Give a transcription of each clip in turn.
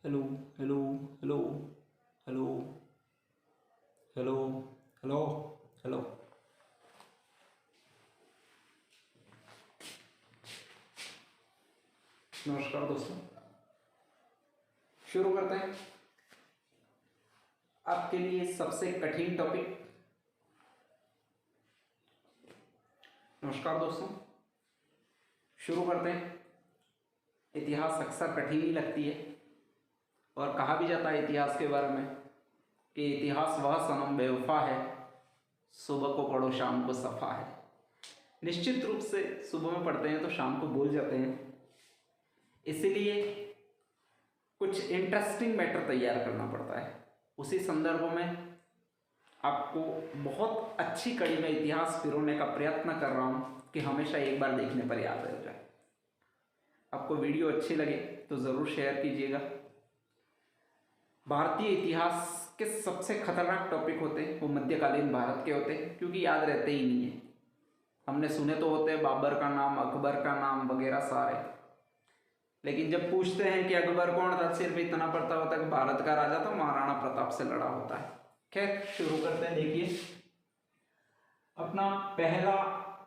Hello hello hello hello hello hello hello. नमस्कार दोस्तों, शुरू करते हैं। आपके लिए सबसे कठिन टॉपिक। नमस्कार दोस्तों, शुरू करते हैं। इतिहास अक्सर कठिन ही लगती है और कहा भी जाता है इतिहास के बारे में कि इतिहास वह सनम बेवफा है, सुबह को पढ़ो शाम को सफ़ा है। निश्चित रूप से सुबह में पढ़ते हैं तो शाम को भूल जाते हैं, इसीलिए कुछ इंटरेस्टिंग मैटर तैयार करना पड़ता है। उसी संदर्भ में आपको बहुत अच्छी कड़ी में इतिहास पिरोने का प्रयत्न कर रहा हूँ कि हमेशा एक बार देखने पर याद रह जाए। आपको वीडियो अच्छी लगे तो ज़रूर शेयर कीजिएगा। भारतीय इतिहास के सबसे खतरनाक टॉपिक होते हैं वो मध्यकालीन भारत के होते हैं, क्योंकि याद रहते ही नहीं है। हमने सुने तो होते हैं बाबर का नाम, अकबर का नाम वगैरह सारे, लेकिन जब पूछते हैं कि अकबर कौन था, सिर्फ इतना पता होता है कि भारत का राजा था, महाराणा प्रताप से लड़ा होता है। खैर, शुरू करते हैं। देखिए, अपना पहला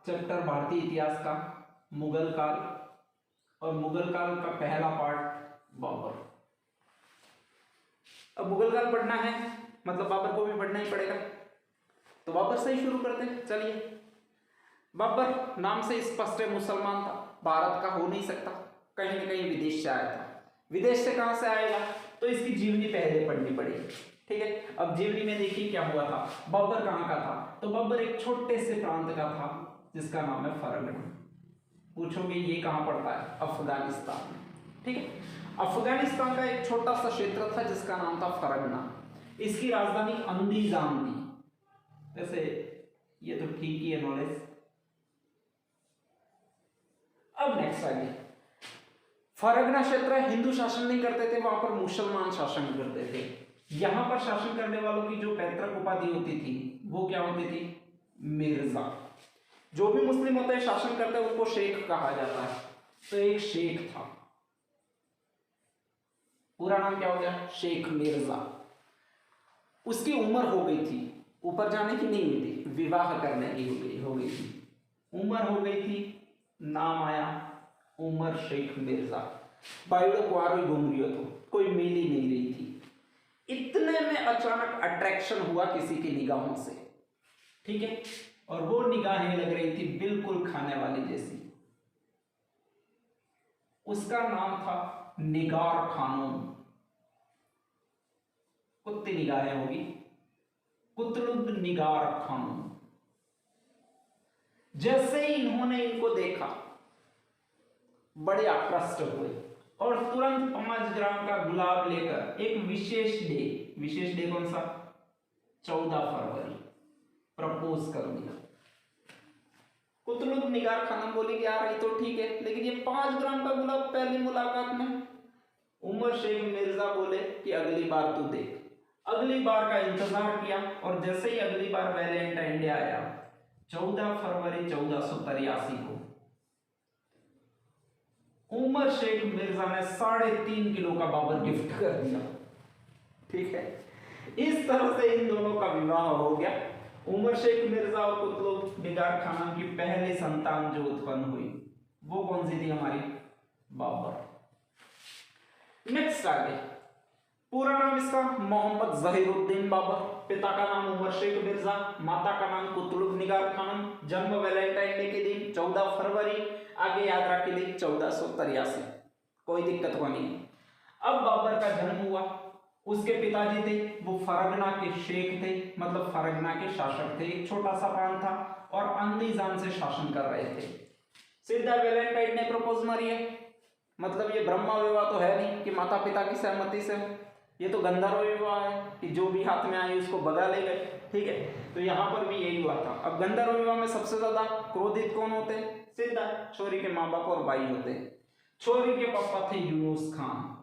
चैप्टर भारतीय इतिहास का मुगल काल, और मुगल काल का पहला पार्ट बाबर। अब मुगल काल पढ़ना है मतलब बाबर को भी पढ़ना ही पड़ेगा, तो बाबर से ही शुरू करते हैं। चलिए, बाबर नाम से स्पष्ट है मुसलमान था, भारत का हो नहीं सकता, कहीं ना कहीं विदेश से आया था। विदेश से कहां से आएगा, तो इसकी जीवनी पहले पढ़नी पड़ेगी। ठीक है, अब जीवनी में देखिए क्या हुआ था। बाबर कहां का था, तो बाबर एक छोटे से प्रांत का था जिसका नाम है फरगना। पूछोगे ये कहां पड़ता है, अफगानिस्तान। ठीक है, अफगानिस्तान का एक छोटा सा क्षेत्र था जिसका नाम था फरगना। इसकी राजधानी अंदीजान थी। वैसे ये तो ठीक ही है नॉलेज। अब नेक्स्ट आगे, फरगना क्षेत्र हिंदू शासन नहीं करते थे, वहां पर मुसलमान शासन करते थे। यहां पर शासन करने वालों की जो पैतृक उपाधि होती थी वो क्या होती थी, मिर्जा। जो भी मुस्लिम होते हैं शासन करते हैं उनको शेख कहा जाता है, तो एक शेख था। पूरा नाम क्या हो गया, शेख मिर्जा। उसकी उम्र हो गई थी, ऊपर जाने की नहीं हुई थी, विवाह करने की हो गई थी। उम्र हो गई थी, नाम आया उमर शेख मिर्जा। बाइडो कुआरो घूम रही हो तो कोई मिल ही नहीं रही थी। इतने में अचानक अट्रैक्शन हुआ किसी की निगाहों से। ठीक है, और वो निगाहें लग रही थी बिल्कुल खाने वाली जैसी। उसका नाम था निगार खानूम। कुत्ती निगाहें होगी, कुतलुब निगार खानूम। जैसे ही इन्होंने इनको देखा बड़े आकृष्ट हुए और तुरंत 5 ग्राम का गुलाब लेकर एक विशेष डे कौन सा, 14 फरवरी, प्रपोज कर दिया। कुतलुब निगार खानम बोली कि यार ये तो ठीक है, लेकिन ये 5 ग्राम का गुलाब पहली मुलाकात में। उमर शेख मिर्जा बोले कि अगली बार तू देख। अगली बार का इंतजार किया, और जैसे ही अगली बार वैलेंटाइन डे आया 14 फरवरी 1483 को, उमर शेख मिर्जा ने 3.5 किलो का बाबर गिफ्ट कर दिया। ठीक है, इस तरह से इन दोनों का विवाह हो गया। उमर शेख मिर्जा और कुतुब निगार खानम की पहली संतान जो उत्पन्न हुई वो कौन सी थी, हमारी बाबर। नेक्स्ट आगे, पूरा नाम इसका मोहम्मद जहीरुद्दीन बाबर, पिता का नाम उमर शेख मिर्जा, माता का नाम कुतुब निगार खानम, जन्म वैलेंटाइन डे के दिन 14 फरवरी, आगे याद रख ली 1483। कोई दिक्कत को नहीं। अब बाबर का जन्म हुआ, उसके पिताजी थे वो फरगना के शेख थे, मतलब फरगना के शासक थे। एक छोटा सा प्रांत था और अंदीजान से शासन कर रहे थे। सीधा वैलेंटाइन ने प्रपोज मारी है, मतलब ये ब्रह्मा विवाह तो है नहीं कि माता पिता की सहमति से, ये तो गंधर्व विवाह है कि जो भी हाथ में आई उसको भगा ले गए। ठीक है, तो यहां पर भी यही हुआ था। अब गंधर्व विवाह में सबसे ज्यादा क्रोधित कौन होते हैं, सीधा छोरी के माँ बाप और भाई होते हैं। छोरी के पापा थे यूनुस खान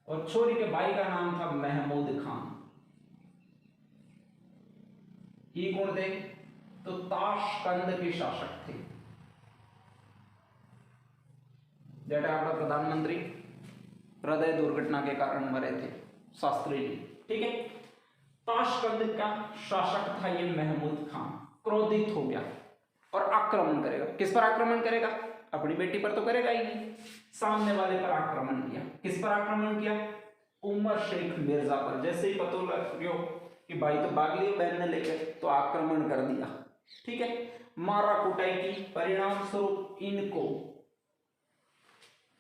और छोरी के भाई का नाम था महमूद खान। ये कौन थे, तो ताशकंद के शासक थे। जेठे आपका प्रधानमंत्री हृदय दुर्घटना के कारण मरे थे, शास्त्री जी। ठीक है, ताशकंद का शासक था ये महमूद खान। क्रोधित हो गया और आक्रमण करेगा। किस पर आक्रमण करेगा? अपनी बेटी पर तो करेगा ही नहीं, सामने वाले पर आक्रमण किया। किस पर आक्रमण किया? उमर शेख मिर्जा पर। जैसे ही पता लगा कि भाई तो भाग लियो बहन ने लेकर, तो आक्रमण कर दिया। ठीक है, मारा कुटाई की, परिणाम स्वरूप इनको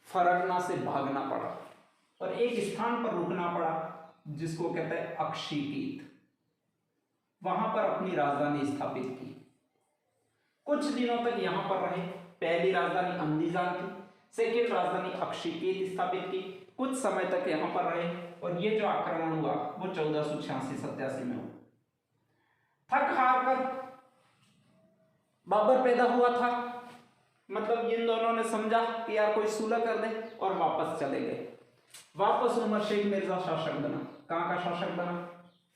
फरगना से भागना पड़ा और एक स्थान पर रुकना पड़ा जिसको कहते हैं अक्षिकीत। वहां पर अपनी राजधानी स्थापित की। कुछ दिनों तक यहां पर रहे। पहली राजधानी अंदीजान थी, सेकेंड राजधानी अक्षिकीत स्थापित की। कुछ समय तक यहां पर रहे और ये जो आक्रमण हुआ वो 1486-87 में हुआ। थक हार कर बाबर पैदा हुआ था। मतलब इन दोनों ने समझा कि यार कोई सुलह कर दे और वापस चले गए। वापस उमर शेख मिर्जा शासक बना। कहां का शासक बना?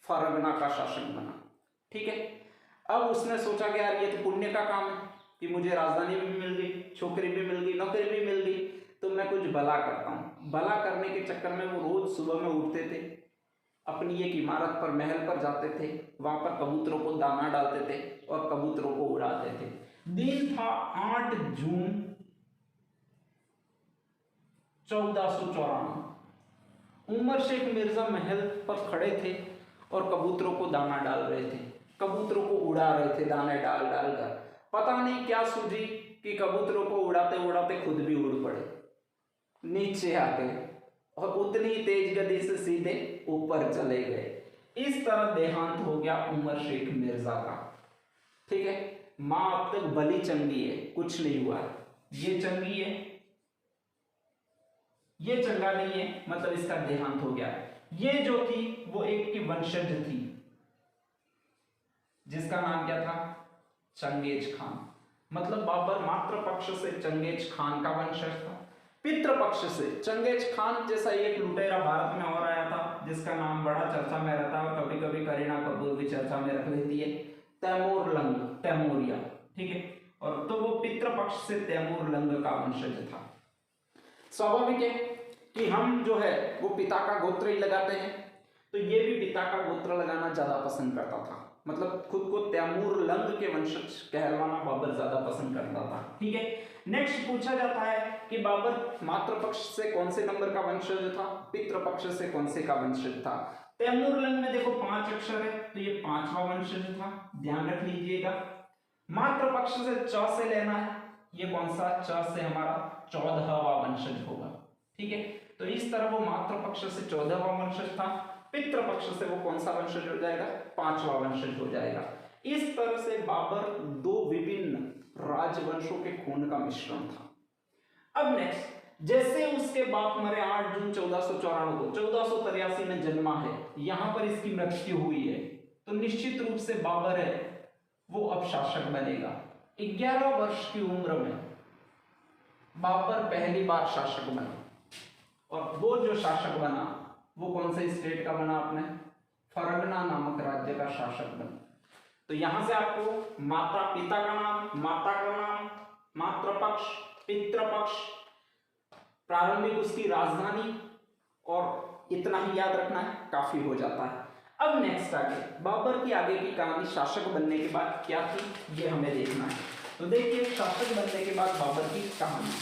फरगना का शासक बना। ठीक है, अब उसने सोचा कि यार ये तो पुण्य का काम है कि मुझे राजधानी भी मिल गई, छोकरी भी मिल गई, नौकरी भी मिल गई, तो मैं कुछ भला करता हूं। भला करने के चक्कर में वो रोज सुबह में उठते थे, अपनी एक इमारत पर, महल पर जाते थे, वहां पर कबूतरों को दाना डालते थे और कबूतरों को उड़ाते थे। दिन था 8 जून 1494। उमर शेख मिर्जा महल पर खड़े थे और कबूतरों को दाना डाल रहे थे, कबूतरों को उड़ा रहे थे दाने डाल डाल कर। पता नहीं क्या सूझी कि कबूतरों को उड़ाते उड़ाते खुद भी उड़ पड़े, नीचे आ गए और उतनी तेज गति से सीधे ऊपर चले गए। इस तरह देहांत हो गया उमर शेख मिर्जा का। ठीक है, मां अब तक भली चंगी है, कुछ नहीं हुआ। ये चंगी है, ये चंगा नहीं है, मतलब इसका देहांत हो गया। ये जो थी वो एक की वंशज थी जिसका नाम क्या था? Genghis Khan. मतलब बाबर मातृ पक्ष से चंगेज खान का वंशज था, पितृ पक्ष से चंगेज खान जैसा एक लुटेरा भारत में और आया था जिसका नाम बड़ा चर्चा में रहता है और कभी कभी करीना कपूर भी चर्चा में रख लेती है, तैमूर लंग, तैमूरिया। ठीक है, और तो वो पितृ पक्ष से तैमूर लंग का वंशज था। स्वाभाविक है कि हम जो है वो पिता का गोत्र ही लगाते हैं, तो ये भी पिता का गोत्र लगाना ज्यादा पसंद करता था। मतलब खुद को तैमूर लंग के वंशज कहलाना बाबर ज्यादा पसंद करता था। ठीक है, नेक्स्ट पूछा जाता है कि बाबर मातृपक्ष से कौन से नंबर का वंशज था, पितृपक्ष से कौन से का वंशज था। तैमूर लंग में देखो 5 अक्षर है, तो ये 5वां वंशज था, ध्यान रख लीजिएगा। मातृपक्ष से च से लेना है, ये कौन सा? च से हमारा 14वां वंशज होगा। ठीक है, तो इस तरह वो मातृपक्ष से 14वां वंशज था, पितृपक्ष से वो कौन सा वंशज हो जाएगा? 5वां वंशज हो जाएगा। इस तरह से बाबर 2 विभिन्न राजवंशों के खून का मिश्रण था। अब नेक्स्ट, जैसे उसके बाप मरे 8 जून 1494 को, 1483 में जन्मा है, यहां पर इसकी मृत्यु हुई है, तो निश्चित रूप से बाबर है वो अब शासक बनेगा। 11 वर्ष की उम्र में बाबर पहली बार शासक बना और वो जो शासक बना वो कौन से स्टेट का बना? अपने फरगना नामक राज्य का शासक बना। तो यहां से आपको माता पिता का नाम, माता का नाम, मातृपक्ष, पितृपक्ष, प्रारंभिक उसकी राजधानी और इतना ही याद रखना है, काफी हो जाता है। अब नेक्स्ट आगे बाबर की आगे की कहानी शासक बनने के बाद क्या थी ये हमें देखना है। तो देखिए, शासक बनने के बाद बाबर की कहानी।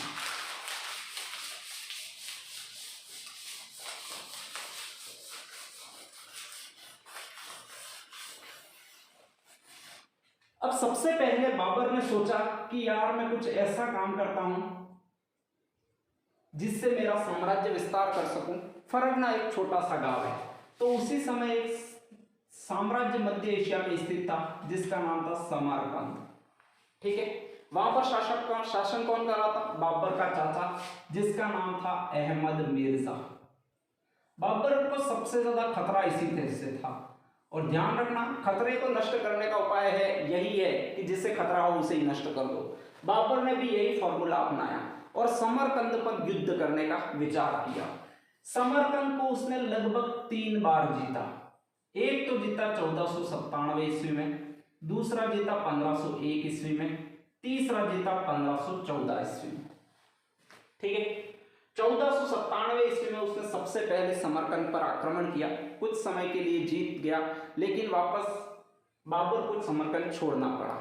अब सबसे पहले बाबर ने सोचा कि यार मैं कुछ ऐसा काम करता हूं जिससे मेरा साम्राज्य विस्तार कर सकूं। फरगना एक छोटा सा गांव है, तो उसी समय एक साम्राज्य मध्य एशिया में स्थित था जिसका नाम था समरकंद। ठीक है, वहां पर शासन कौन कर रहा था? बाबर का चाचा जिसका नाम था अहमद मिर्जा। बाबर को सबसे ज्यादा खतरा इसी से था और ध्यान रखना, खतरे को नष्ट करने का उपाय है यही है कि जिससे खतरा हो उसे ही नष्ट कर दो। बाबर ने भी यही फॉर्मूला अपनाया और समरकंद पर युद्ध करने का विचार किया। समरकंद को उसने लगभग 3 बार जीता। एक तो जीता 1497 ईस्वी में, दूसरा जीता 1501 ईस्वी में, तीसरा जीता 1514 ईस्वी में। ठीक है। 1497 ईस्वी में उसने सबसे पहले समरकंद पर आक्रमण किया, कुछ समय के लिए जीत गया, लेकिन वापस बाबर को समरकंद छोड़ना पड़ा।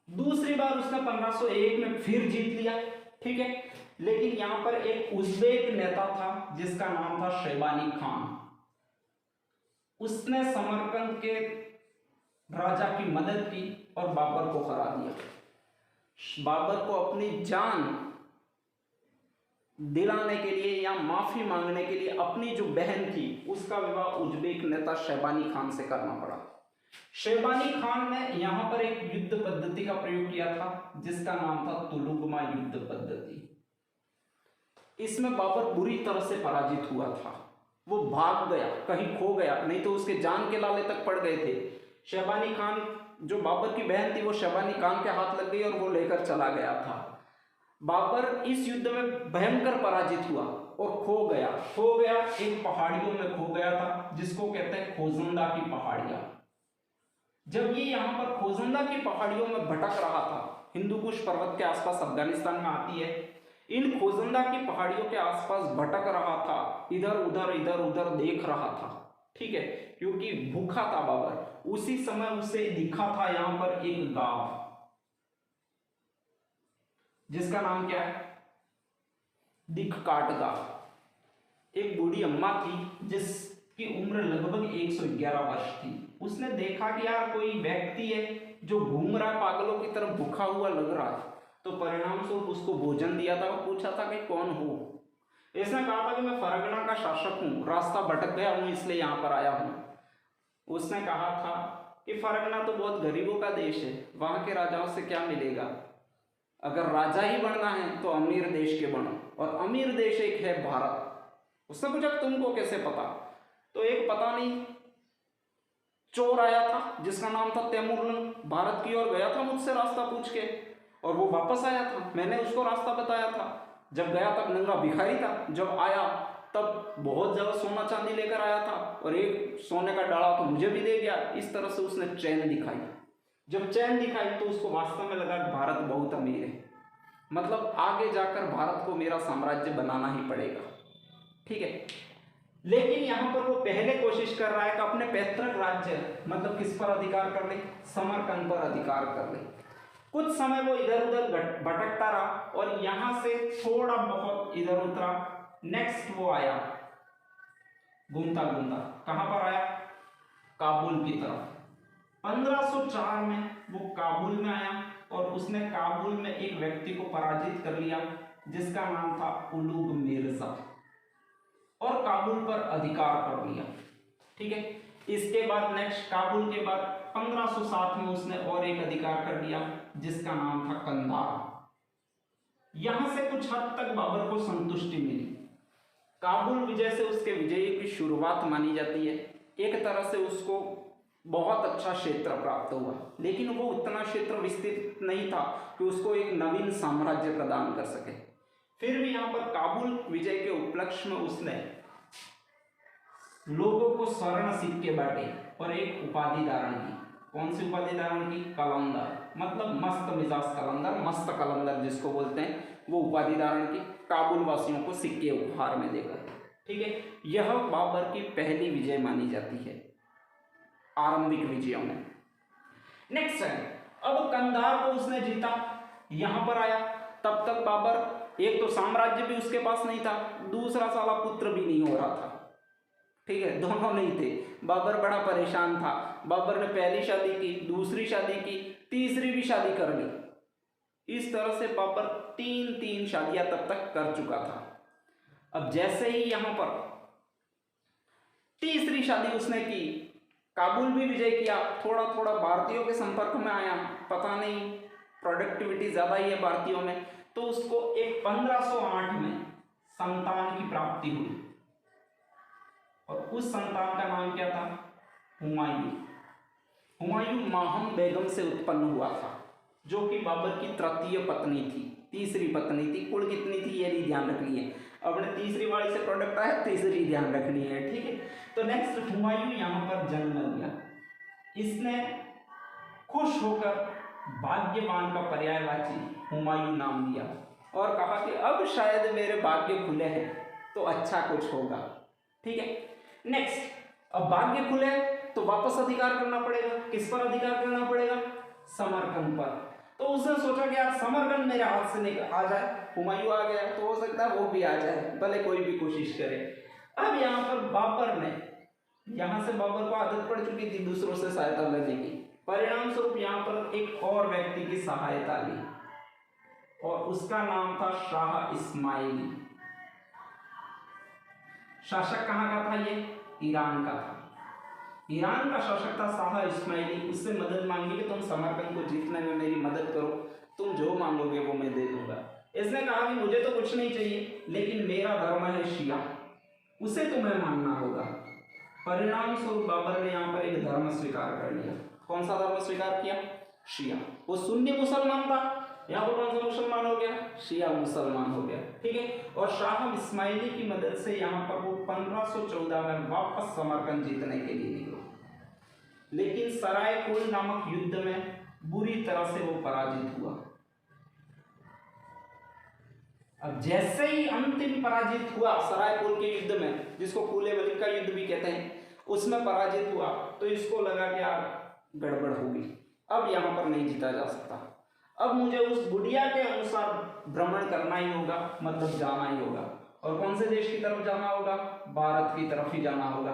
दूसरी बार उसने 1501 में फिर जीत लिया, ठीक है, लेकिन यहां पर एक उज़्बेक नेता था जिसका नाम था शेबानी खान। उसने समरकंद के राजा की मदद की और बाबर को हरा दिया। बाबर को अपनी जान दिलाने के लिए या माफी मांगने के लिए अपनी जो बहन थी उसका विवाह उज़्बेक नेता शेबानी खान से करना पड़ा। शेबानी खान ने यहां पर एक युद्ध पद्धति का प्रयोग किया था जिसका नाम था तुलुगमा युद्ध पद्धति। इसमें बाबर बुरी तरह से पराजित हुआ था, वो भाग गया, कहीं खो गया, नहीं तो उसके जान के लाले तक पड़ गए थे। शेबानी खान जो बाबर की बहन थी वो शेबानी खान के हाथ लग गई और वो लेकर चला गया था। बाबर इस युद्ध में भयंकर पराजित हुआ और खो गया एक पहाड़ियों में खो गया था जिसको कहते हैं खोजंदा की पहाड़ियां। जब ये यहाँ पर खोजंदा की पहाड़ियों में भटक रहा था, हिंदुकुश पर्वत के आसपास अफगानिस्तान में आती है, इन खोजंदा की पहाड़ियों के आसपास भटक रहा था, इधर उधर देख रहा था, ठीक है, क्योंकि भूखा था बाबर। उसी समय उसे दिखा था यहां पर एक गांव जिसका नाम क्या है, दिखकाट गांव। एक बूढ़ी अम्मा थी जिसकी उम्र लगभग 111 वर्ष थी। उसने देखा कि यार कोई व्यक्ति है जो घूम रहा है पागलों की तरफ, भूखा हुआ लग रहा है, तो परिणाम स्वरूप उसको भोजन दिया था। वो पूछा था कि कौन हो। इसने कहा था कि मैं फरगना का शासक हूँ, रास्ता भटक गया हूँ इसलिए यहाँ पर आया हूँ। उसने कहा था कि फरगना तो बहुत गरीबों का देश है, वहाँ के राजाओं से क्या मिलेगा, अगर राजा ही बनना है तो अमीर देश के बनो, और अमीर देश एक है भारत। उसने पूछा तुमको कैसे पता, तो एक पता नहीं चोर आया था जिसका नाम था तैमूरलंग, भारत की ओर गया था मुझसे रास्ता पूछ के, और वो वापस आया था, मैंने उसको रास्ता बताया था। जब गया तब नंगा भिखारी था, जब आया तब बहुत ज्यादा सोना चांदी लेकर आया था, और एक सोने का डाला तो मुझे भी दे गया। इस तरह से उसने चैन दिखाई। जब चैन दिखाई तो उसको वास्तव में लगा भारत बहुत अमीर है, मतलब आगे जाकर भारत को मेरा साम्राज्य बनाना ही पड़ेगा, ठीक है। लेकिन यहां पर वो पहले कोशिश कर रहा है कि अपने पैतृक राज्य मतलब किस पर अधिकार कर ले, समरकंद पर अधिकार कर ले। कुछ समय वो इधर उधर भटकता रहा और यहां से थोड़ा बहुत इधर उतरा। नेक्स्ट वो आया घूमता घूमता, कहां पर आया, काबुल की तरफ। 1504 में वो काबुल में आया और उसने काबुल में एक व्यक्ति को पराजित कर लिया जिसका नाम था उलुग मिर्जा, और काबुल पर अधिकार कर लिया, ठीक है। इसके बाद नेक्स्ट काबुल के बाद 1507 में उसने और एक अधिकार कर लिया जिसका नाम था कंधार। यहां से कुछ हद तक बाबर को संतुष्टि मिली। काबुल विजय से उसके विजय की शुरुआत मानी जाती है। एक तरह से उसको बहुत अच्छा क्षेत्र प्राप्त हुआ, लेकिन वो उतना क्षेत्र विस्तृत नहीं था कि उसको एक नवीन साम्राज्य प्रदान कर सके। फिर भी यहाँ पर काबुल विजय के उपलक्ष्य में उसने लोगों को स्वर्ण सिक्के बांटे और एक उपाधि धारण की। कौन सी उपाधि धारण की, कलंदर, मतलब मस्त मिजाज कलंदर, मस्त कलंदर जिसको बोलते हैं, वो उपाधि धारण की काबुल वासियों को सिक्के उपहार में देकर, ठीक है। यह बाबर की पहली विजय मानी जाती है आरंभिक विजयों में। नेक्स्ट है, अब कंधार को उसने जीता, यहां पर आया। तब तक बाबर, एक तो साम्राज्य भी उसके पास नहीं था, दूसरा साला पुत्र भी नहीं हो रहा था, ठीक है, दोनों नहीं थे। बाबर बड़ा परेशान था। बाबर ने पहली शादी की, दूसरी शादी की, तीसरी भी शादी कर ली। इस तरह से बाबर तीन शादियां तब तक कर चुका था। अब जैसे ही यहां पर तीसरी शादी उसने की, काबुल भी विजय किया, थोड़ा थोड़ा भारतीयों के संपर्क में आया, पता नहीं प्रोडक्टिविटी ज्यादा ही है भारतीयों में, तो उसको एक 1508 में संतान की प्राप्ति हुई, और उस संतान का नाम क्या था, हुमायूं। हुमायूं माहम बेगम से उत्पन्न हुआ था, जो कि बाबर की तृतीय पत्नी थी, तीसरी पत्नी थी। कुल कितनी थी ये भी ध्यान रखनी है, अपने तीसरी वाली से प्रोडक्ट आया, तीसरी ध्यान रखनी है, ठीक है। तो नेक्स्ट हुमायूं यहां पर जन्म लिया। इसने खुश होकर भाग्यवान का पर्यायवाची हुमायूं नाम दिया। और कहा कि अब शायद मेरे भाग्य खुले हैं तो अच्छा कुछ होगा। ठीक है, नेक्स्ट, अब भाग्य खुले तो वापस अधिकार करना पड़ेगा। किस पर अधिकार करना पड़ेगा? समरकंद पर। तो उसने सोचा कि यार समरकंद मेरे हाथ से निकल आ जाए, हुमायूं आ गया तो हो सकता है वो भी आ जाए, भले कोई भी कोशिश करे। अब यहाँ पर बाबर ने, यहाँ से बाबर को आदत पड़ चुकी थी दूसरों से सहायता लेने की, परिणाम स्वरूप यहाँ पर एक और व्यक्ति की सहायता ली और उसका नाम था शाह इस्माइली। शासक कहाँ का था ये? ईरान का था। ईरान का शासक था शाह इस्माइली। उससे मदद मांगी कि तुम समरकंद को जीतने में मेरी मदद करो, तुम जो मांगोगे वो मैं दे दूंगा। इसने कहा कि मुझे तो कुछ नहीं चाहिए, लेकिन मेरा धर्म है शिया, उसे तुम्हें मानना होगा। परिणाम स्वरूप बाबर ने यहाँ पर एक धर्म स्वीकार कर लिया। कौन सा धर्म स्वीकार किया? शिया। वो सुन्नी मुसलमान था, यहाँ पर कौन सा मुसलमान हो गया? शिया मुसलमान हो गया। ठीक है, और शाह इस्माइली की मदद से यहाँ पर वो 1514 में वापस समरकंद जीतने के लिए निकला, लेकिन सरायकोल नामक युद्ध में बुरी तरह से वो पराजित हुआ। अब जैसे ही अंतिम पराजित हुआ सरायकोल के युद्ध में, जिसको कूले वली का युद्ध भी कहते हैं, उसमें पराजित हुआ, तो इसको लगा कि यार गड़बड़ होगी, अब यहाँ पर नहीं जीता जा सकता, अब मुझे उस बुढ़िया के अनुसार भ्रमण करना ही होगा, मतलब जाना ही होगा। और कौन से देश की तरफ जाना होगा? भारत की तरफ ही जाना होगा।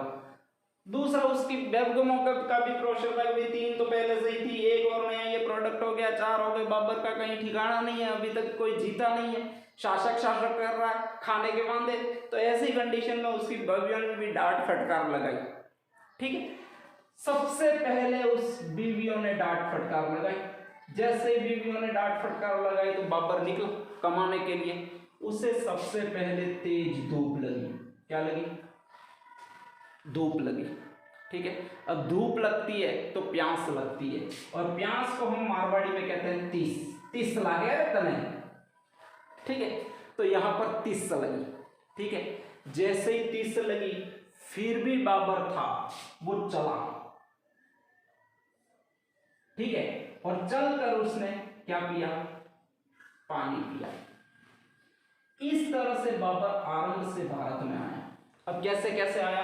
दूसरा, उसकी बेगमों का भी प्रोशर था, 3 तो पहले से ही थी, एक और नया ये प्रोडक्ट हो गया, 4 हो गए। बाबर का कहीं ठिकाना नहीं है, अभी तक कोई जीता नहीं है, शासक कर रहा है, खाने के वांदे। तो ऐसी कंडीशन में उसकी बीवियों ने भी डांट फटकार लगाई। ठीक है, सबसे पहले उस बीवियों ने डांट फटकार लगाई। जैसे ही बीवियों ने डांट फटकार लगाई तो बाबर निकला कमाने के लिए। उसे सबसे पहले तेज धूप लगी। क्या लगी? धूप लगी। ठीक है, अब धूप लगती है तो प्यास लगती है, और प्यास को हम मारवाड़ी में कहते हैं तीस लागे रहता नहीं। ठीक है, तो यहां पर 30 लगी। ठीक है, जैसे ही 30 लगी, फिर भी बाबर था वो चला। ठीक है, और चलकर उसने क्या पिया? पानी पिया। इस तरह से बाबर आरंभ से भारत में आया। अब कैसे कैसे आया?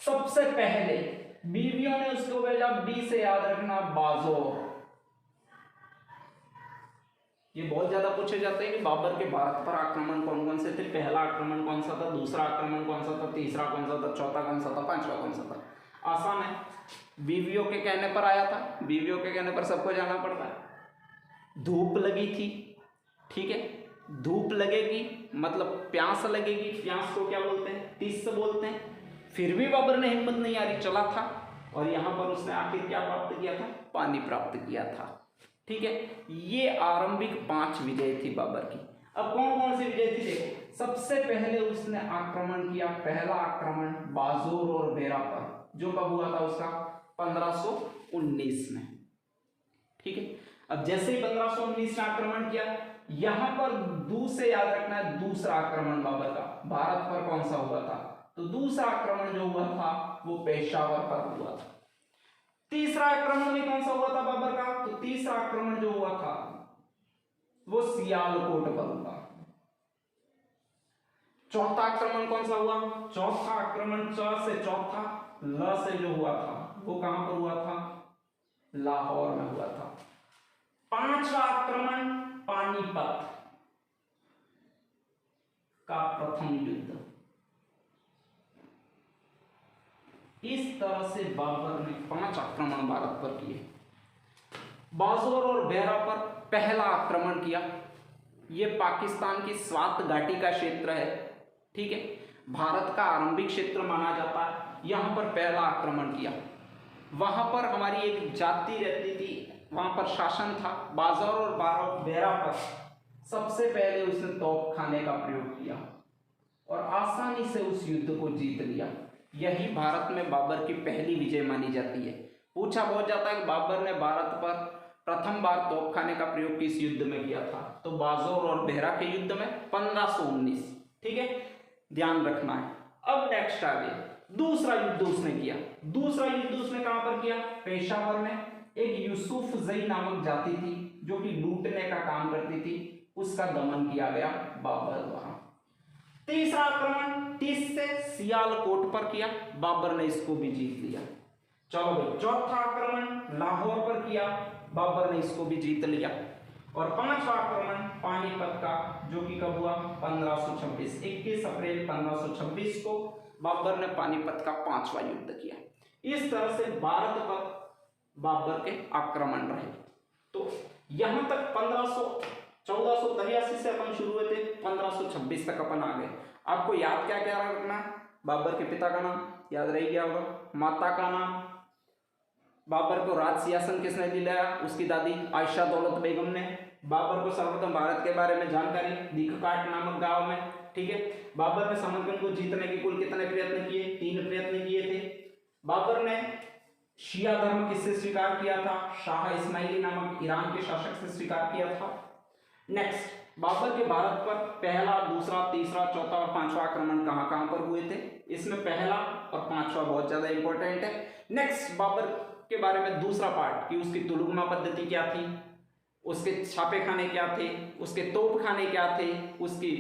सबसे पहले बीवियों ने उसको भेजा, बी से याद रखना, बाजोर। ये बहुत ज्यादा पूछे जाते हैं कि बाबर के भारत पर आक्रमण कौन कौन से थे, पहला आक्रमण कौन सा था, दूसरा आक्रमण कौन सा था, तीसरा कौन सा था, चौथा कौन सा था, पांचवा कौन सा था। आसान है, बीवियों के कहने पर आया था। बीवियों के कहने पर सबको जाना पड़ता है। धूप लगी थी। ठीक है, धूप लगेगी मतलब प्यास लगेगी। प्यास को क्या बोलते हैं? तीस बोलते हैं। फिर भी बाबर ने हिम्मत नहीं हारी, चला था, और यहां पर उसने आखिर क्या प्राप्त किया था? पानी प्राप्त किया था। ठीक है, ये आरंभिक 5 विजय थी बाबर की। अब कौन कौन सी विजय थी देखो। सबसे पहले उसने आक्रमण किया, पहला आक्रमण बाजोर और बेरा पर, जो कब हुआ था उसका? 1519 में। ठीक है, अब जैसे ही 1519 में आक्रमण किया, यहां पर दू से याद रखना है, दूसरा आक्रमण बाबर का भारत पर कौन सा हुआ था? तो दूसरा आक्रमण जो हुआ था वो पेशावर पर हुआ था। तीसरा आक्रमण भी कौन सा हुआ था बाबर का? तो तीसरा आक्रमण जो हुआ था वो सियालकोट पर हुआ। चौथा आक्रमण कौन सा हुआ? चौथा आक्रमण च से चौथा, ल से जो हुआ था वो कहां पर हुआ था? लाहौर में हुआ था। पांचवा आक्रमण पानीपत का प्रथम युद्ध। इस तरह से बाबर ने 5 आक्रमण भारत पर किए। बाजोर और बेरा पर पहला आक्रमण किया। यह पाकिस्तान की स्वात घाटी का क्षेत्र है। ठीक है, भारत का आरंभिक क्षेत्र माना जाता है। यहां पर पहला आक्रमण किया। वहां पर हमारी एक जाति रहती थी, वहां पर शासन था। बाजोर और बेरा पर सबसे पहले उसने तोप खाने का प्रयोग किया और आसानी से उस युद्ध को जीत लिया। यही भारत में बाबर की पहली विजय मानी जाती है। पूछा बहुत जाता है कि बाबर ने भारत पर प्रथम बार तोपखाने का प्रयोग किस युद्ध में किया था? तो बाजोर और बेहरा के युद्ध में 1519। ठीक है, ध्यान रखना है। अब नेक्स्ट आगे दूसरा युद्ध उसने किया। दूसरा युद्ध उसने कहां पर किया? पेशावर में। एक यूसुफ जई नामक जाति थी जो कि लूटने का काम करती थी, उसका दमन किया गया बाबर द्वारा। तीसरा आक्रमण 30 से सियालकोट पर किया, बाबर ने इसको भी जीत लिया। चलो भाई, चौथा आक्रमण लाहौर पर किया, बाबर ने इसको भी जीत लिया। और पांचवा आक्रमण पानीपत का, जो कि कब हुआ 1526, 21 अप्रैल 1526 को बाबर ने पानीपत का पांचवा युद्ध किया। इस तरह से भारत पर बाबर के आक्रमण रहे। तो यहां तक 1483 से अपन शुरू हुए थे, 1526 तक अपन आ गए। आपको याद क्या क्या रखना, बाबर के पिता का नाम याद रह गया होगा, माता का नाम, बाबर को राज सिंहासन किसने दिलाया, उसकी दादी आयशा दौलत बेगम ने। बाबर को सर्वप्रथम भारत के बारे में जानकारी दीककाट नामक गांव में, ठीक है। बाबर ने समरकंद को जीतने के कुल कितने प्रयत्न किए, 3 प्रयत्न किए थे। बाबर ने शिया धर्म किससे स्वीकार किया था, शाह इस्माइली नामक ईरान के शासक से स्वीकार किया था। नेक्स्ट, बाबर के भारत पर पहला, दूसरा, तीसरा, चौथा और पांचवा आक्रमण कहां कहां पर हुए थे, इसमें पहला और पांचवा बहुत ज्यादा इंपॉर्टेंट है। नेक्स्ट, बाबर के बारे में दूसरा पार्ट कि उसकी तुलुगमा पद्धति क्या थी, उसके छापे खाने क्या थे, उसके तोप खाने क्या थे, उसकी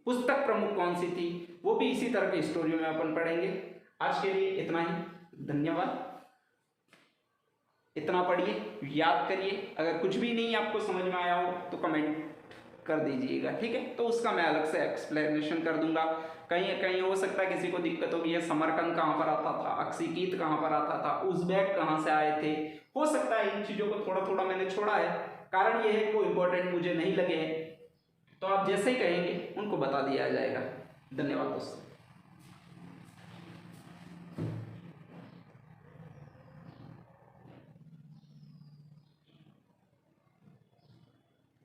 पुस्तक प्रमुख कौन सी थी, वो भी इसी तरह की स्टोरी में अपन पढ़ेंगे। आज के लिए इतना ही, धन्यवाद। इतना पढ़िए, याद करिए, अगर कुछ भी नहीं आपको समझ में आया हो तो कमेंट कर दीजिएगा, ठीक है। तो उसका मैं अलग से एक्सप्लेनेशन कर दूंगा। कहीं कहीं हो सकता है किसी को दिक्कत होगी, ये समरकंद कहाँ पर आता था, अक्सीकीत कहाँ पर आता था, उज़्बेक कहाँ से आए थे, हो सकता है इन चीजों को थोड़ा थोड़ा मैंने छोड़ा है, कारण ये है वो इंपॉर्टेंट मुझे नहीं लगे हैं। तो आप जैसे ही कहेंगे उनको बता दिया जाएगा। धन्यवाद दोस्तों।